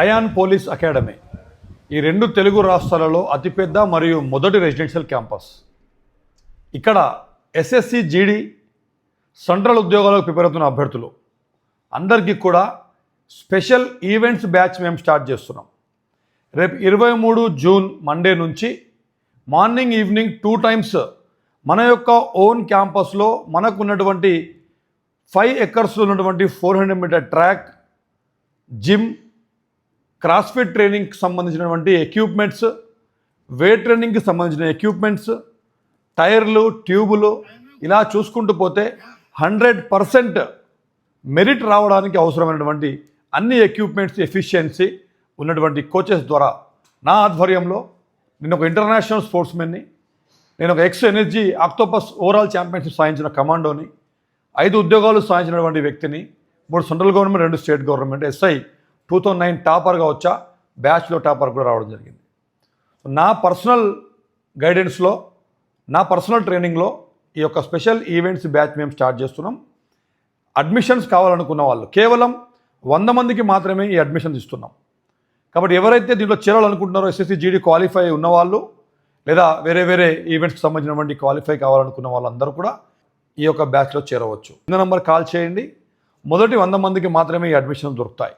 Ion police academy ఈ రెండు తెలుగు రాష్ట్రాలలో అతిపెద్ద మరియు మొదటి రెసిడెన్షియల్ క్యాంపస్. ఇక్కడ ఎస్ఎస్సి జీడీ సెంట్రల్ ఉద్యోగాలకు ప్రిపేర్ అవుతున్న అభ్యర్థులు అందరికీ కూడా స్పెషల్ ఈవెంట్స్ బ్యాచ్ మేము స్టార్ట్ చేస్తున్నాం. రేపు 23 జూన్ మండే నుంచి మార్నింగ్ ఈవినింగ్ 2 టైమ్స్ మన యొక్క ఓన్ క్యాంపస్లో మనకు ఉన్నటువంటి 5 ఎకర్స్లో ఉన్నటువంటి 400 మీటర్ ట్రాక్, జిమ్, క్రాస్ఫిట్ ట్రైనింగ్కి సంబంధించినటువంటి ఎక్విప్మెంట్స్, వెయిట్ ట్రైనింగ్కి సంబంధించిన ఎక్విప్మెంట్స్, టైర్లు, ట్యూబులు, ఇలా చూసుకుంటూ పోతే 100% మెరిట్ రావడానికి అవసరమైనటువంటి అన్ని ఎక్విప్మెంట్స్, ఎఫిషియన్సీ ఉన్నటువంటి కోచెస్ ద్వారా నా ఆధ్వర్యంలో నేను ఒక ఇంటర్నేషనల్ స్పోర్ట్స్మెన్ని, నేను ఒక X energy octopus overall championship సాధించిన కమాండోని, 5 ఉద్యోగాలు సాధించినటువంటి వ్యక్తిని, 3 central government, 2 state government, SI 2009 టాపర్గా వచ్చా, బ్యాచ్లో టాపర్ కూడా రావడం జరిగింది. నా పర్సనల్ గైడెన్స్లో, నా పర్సనల్ ట్రైనింగ్లో ఈ యొక్క స్పెషల్ ఈవెంట్స్ బ్యాచ్ మేము స్టార్ట్ చేస్తున్నాం. అడ్మిషన్స్ కావాలనుకున్న వాళ్ళు కేవలం 100 మందికి మాత్రమే ఈ అడ్మిషన్స్ ఇస్తున్నాం. కాబట్టి ఎవరైతే దీంట్లో చేరాలనుకుంటున్నారో, SSC GD క్వాలిఫై ఉన్నవాళ్ళు లేదా వేరే ఈవెంట్స్కి సంబంధించినటువంటి క్వాలిఫై కావాలనుకున్న వాళ్ళందరూ కూడా ఈ యొక్క బ్యాచ్లో చేరవచ్చు. కింద నంబర్ కాల్ చేయండి. మొదటి 100 మందికి మాత్రమే ఈ అడ్మిషన్ దొరుకుతాయి.